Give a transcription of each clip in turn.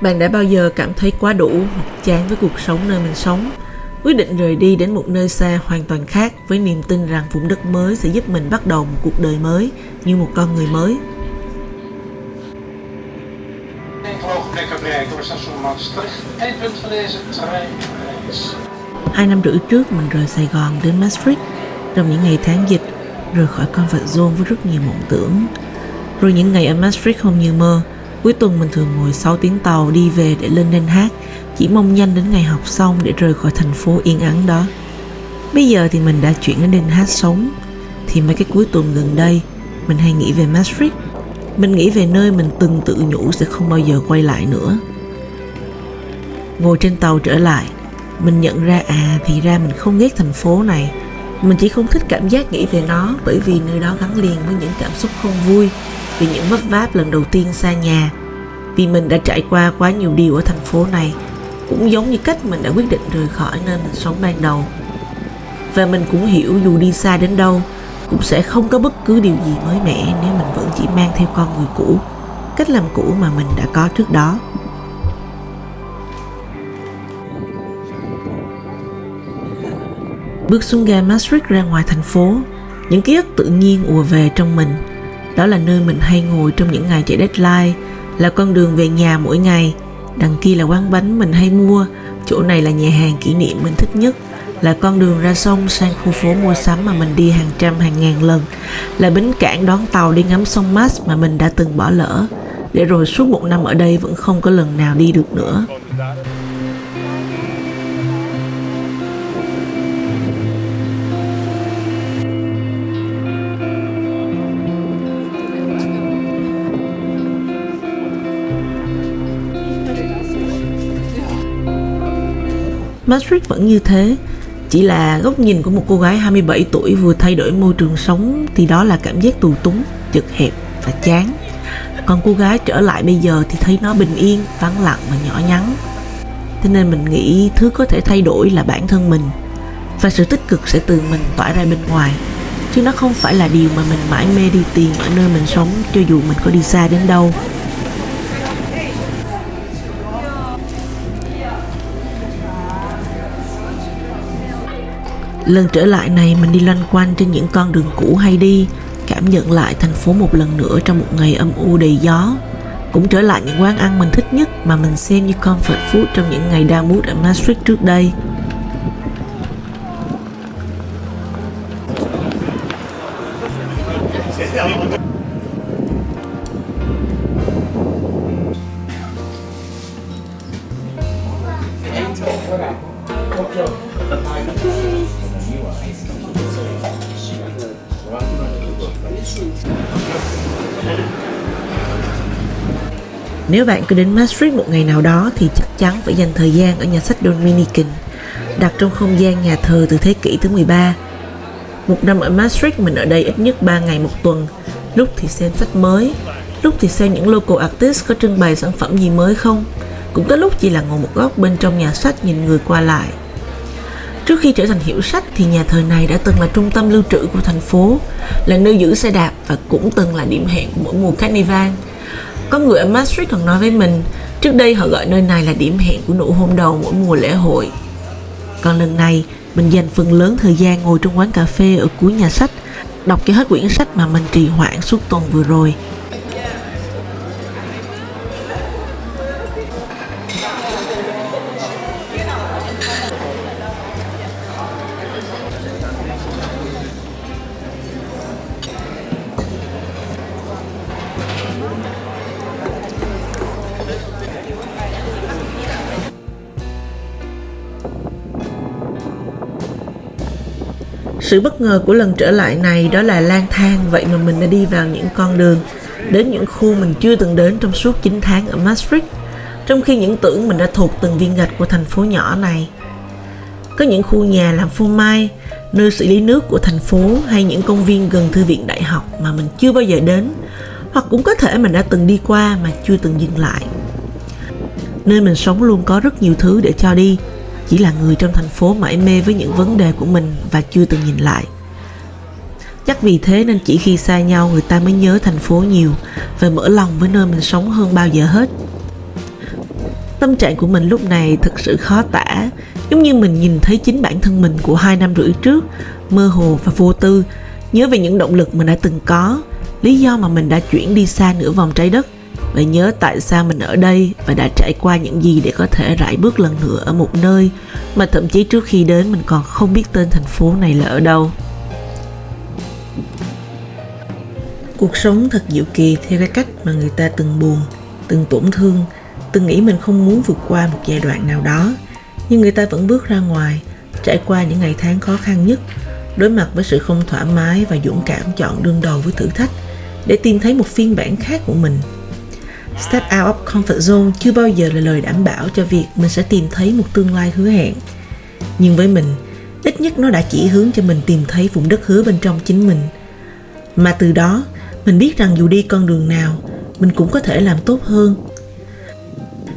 Bạn đã bao giờ cảm thấy quá đủ hoặc chán với cuộc sống nơi mình sống, quyết định rời đi đến một nơi xa hoàn toàn khác với niềm tin rằng vùng đất mới sẽ giúp mình bắt đầu một cuộc đời mới như một con người mới? Hai năm rưỡi trước mình rời Sài Gòn đến Maastricht trong những ngày tháng dịch, rời khỏi comfort zone với rất nhiều mộng tưởng. Rồi những ngày ở Maastricht không như mơ. Cuối tuần mình thường ngồi 6 tiếng tàu đi về để lên Den Haag, chỉ mong nhanh đến ngày học xong để rời khỏi thành phố yên ắng đó. Bây giờ thì mình đã chuyển đến Den Haag sống, thì mấy cái cuối tuần gần đây mình hay nghĩ về Maastricht. Mình nghĩ về nơi mình từng tự nhủ sẽ không bao giờ quay lại nữa. Ngồi trên tàu trở lại, mình nhận ra thì ra mình không ghét thành phố này. Mình chỉ không thích cảm giác nghĩ về nó, bởi vì nơi đó gắn liền với những cảm xúc không vui, vì những vấp váp lần đầu tiên xa nhà. Vì mình đã trải qua quá nhiều điều ở thành phố này, cũng giống như cách mình đã quyết định rời khỏi nơi mình sống ban đầu. Và mình cũng hiểu dù đi xa đến đâu, cũng sẽ không có bất cứ điều gì mới mẻ nếu mình vẫn chỉ mang theo con người cũ, cách làm cũ mà mình đã có trước đó. Bước xuống ga Maastricht ra ngoài thành phố, những ký ức tự nhiên ùa về trong mình. Đó là nơi mình hay ngồi trong những ngày chạy deadline, là con đường về nhà mỗi ngày. Đằng kia là quán bánh mình hay mua, chỗ này là nhà hàng kỷ niệm mình thích nhất, là con đường ra sông sang khu phố mua sắm mà mình đi hàng trăm hàng ngàn lần, là bến cảng đón tàu đi ngắm sông Maas mà mình đã từng bỏ lỡ, để rồi suốt 1 năm ở đây vẫn không có lần nào đi được nữa. Maastricht vẫn như thế, chỉ là góc nhìn của một cô gái 27 tuổi vừa thay đổi môi trường sống thì đó là cảm giác tù túng, chật hẹp và chán. Còn cô gái trở lại bây giờ thì thấy nó bình yên, vắng lặng và nhỏ nhắn. Thế nên mình nghĩ thứ có thể thay đổi là bản thân mình, và sự tích cực sẽ từ mình tỏa ra bên ngoài, chứ nó không phải là điều mà mình mãi mê đi tìm ở nơi mình sống, cho dù mình có đi xa đến đâu. Lần trở lại này mình đi loanh quanh trên những con đường cũ hay đi, cảm nhận lại thành phố một lần nữa trong một ngày âm u đầy gió. Cũng trở lại những quán ăn mình thích nhất mà mình xem như comfort food trong những ngày down mood ở Maastricht trước đây. Nếu bạn cứ đến Maastricht một ngày nào đó thì chắc chắn phải dành thời gian ở nhà sách Dominican, đặt trong không gian nhà thờ từ thế kỷ thứ 13. 1 năm ở Maastricht mình ở đây ít nhất 3 ngày 1 tuần, lúc thì xem sách mới, lúc thì xem những local artist có trưng bày sản phẩm gì mới không, cũng có lúc chỉ là ngồi một góc bên trong nhà sách nhìn người qua lại. Trước khi trở thành hiệu sách thì nhà thờ này đã từng là trung tâm lưu trữ của thành phố, là nơi giữ xe đạp và cũng từng là điểm hẹn của mỗi mùa Carnival. Có người ở Maastricht còn nói với mình, trước đây họ gọi nơi này là điểm hẹn của nụ hôn đầu mỗi mùa lễ hội. Còn lần này, mình dành phần lớn thời gian ngồi trong quán cà phê ở cuối nhà sách, đọc cho hết quyển sách mà mình trì hoãn suốt tuần vừa rồi. Sự bất ngờ của lần trở lại này đó là lang thang, vậy mà mình đã đi vào những con đường, đến những khu mình chưa từng đến trong suốt 9 tháng ở Maastricht, trong khi những tưởng mình đã thuộc từng viên gạch của thành phố nhỏ này. Có những khu nhà làm phô mai, nơi xử lý nước của thành phố, hay những công viên gần thư viện đại học mà mình chưa bao giờ đến, hoặc cũng có thể mình đã từng đi qua mà chưa từng dừng lại. Nơi mình sống luôn có rất nhiều thứ để cho đi, chỉ là người trong thành phố mải mê với những vấn đề của mình và chưa từng nhìn lại. Chắc vì thế nên chỉ khi xa nhau người ta mới nhớ thành phố nhiều và mở lòng với nơi mình sống hơn bao giờ hết. Tâm trạng của mình lúc này thực sự khó tả, giống như mình nhìn thấy chính bản thân mình của 2 năm rưỡi trước, mơ hồ và vô tư, nhớ về những động lực mình đã từng có, lý do mà mình đã chuyển đi xa nửa vòng trái đất, và nhớ tại sao mình ở đây và đã trải qua những gì để có thể rải bước lần nữa ở một nơi mà thậm chí trước khi đến mình còn không biết tên thành phố này là ở đâu. Cuộc sống thật diệu kỳ theo cái cách mà người ta từng buồn, từng tổn thương, từng nghĩ mình không muốn vượt qua một giai đoạn nào đó, nhưng người ta vẫn bước ra ngoài, trải qua những ngày tháng khó khăn nhất, đối mặt với sự không thoải mái và dũng cảm chọn đương đầu với thử thách để tìm thấy một phiên bản khác của mình. Step out of comfort zone chưa bao giờ là lời đảm bảo cho việc mình sẽ tìm thấy một tương lai hứa hẹn. Nhưng với mình, ít nhất nó đã chỉ hướng cho mình tìm thấy vùng đất hứa bên trong chính mình. Mà từ đó, mình biết rằng dù đi con đường nào, mình cũng có thể làm tốt hơn.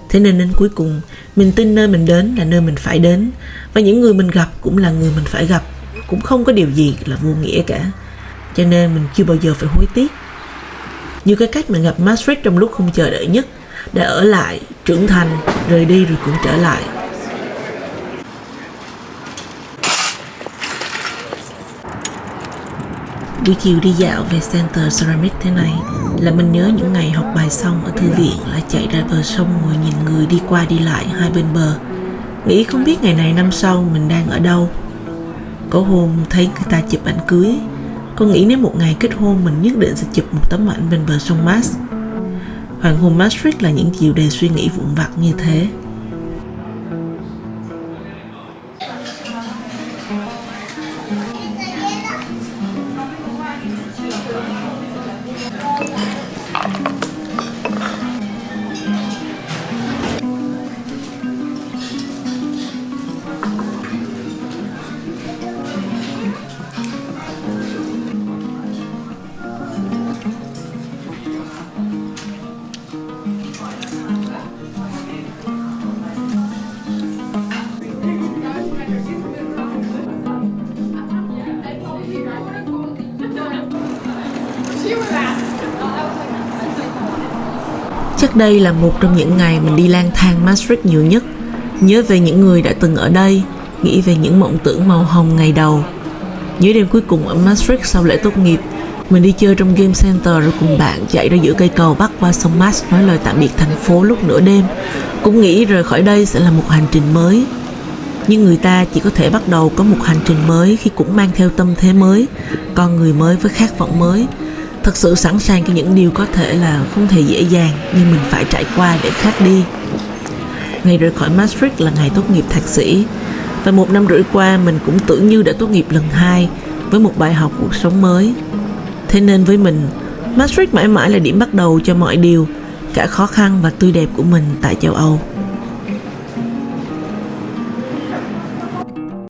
Thế nên đến cuối cùng, mình tin nơi mình đến là nơi mình phải đến, và những người mình gặp cũng là người mình phải gặp, cũng không có điều gì là vô nghĩa cả. Cho nên mình chưa bao giờ phải hối tiếc. Như cái cách mình gặp Maastricht trong lúc không chờ đợi nhất, đã ở lại, trưởng thành, rời đi rồi cũng trở lại. Buổi chiều đi dạo về Center Ceramic thế này là mình nhớ những ngày học bài xong ở thư viện lại chạy ra bờ sông ngồi nhìn người đi qua đi lại hai bên bờ. Nghĩ không biết ngày này năm sau mình đang ở đâu. Có hôm thấy người ta chụp ảnh cưới, con nghĩ nếu một ngày kết hôn mình nhất định sẽ chụp một tấm ảnh bên bờ sông Maas. Hoàng hôn Maastricht là những chiều đầy suy nghĩ vụn vặt như thế. Chắc đây là một trong những ngày mình đi lang thang Maastricht nhiều nhất. Nhớ về những người đã từng ở đây, nghĩ về những mộng tưởng màu hồng ngày đầu. Nhớ đêm cuối cùng ở Maastricht sau lễ tốt nghiệp, mình đi chơi trong game center rồi cùng bạn chạy ra giữa cây cầu bắc qua sông Maas nói lời tạm biệt thành phố lúc nửa đêm. Cũng nghĩ rời khỏi đây sẽ là một hành trình mới. Nhưng người ta chỉ có thể bắt đầu có một hành trình mới khi cũng mang theo tâm thế mới, con người mới với khát vọng mới. Thật sự sẵn sàng cho những điều có thể là không thể dễ dàng, nhưng mình phải trải qua để khác đi. Ngày rời khỏi Maastricht là ngày tốt nghiệp thạc sĩ, và 1 năm rưỡi qua mình cũng tưởng như đã tốt nghiệp lần 2 với một bài học cuộc sống mới. Thế nên với mình, Maastricht mãi mãi là điểm bắt đầu cho mọi điều, cả khó khăn và tươi đẹp của mình tại châu Âu.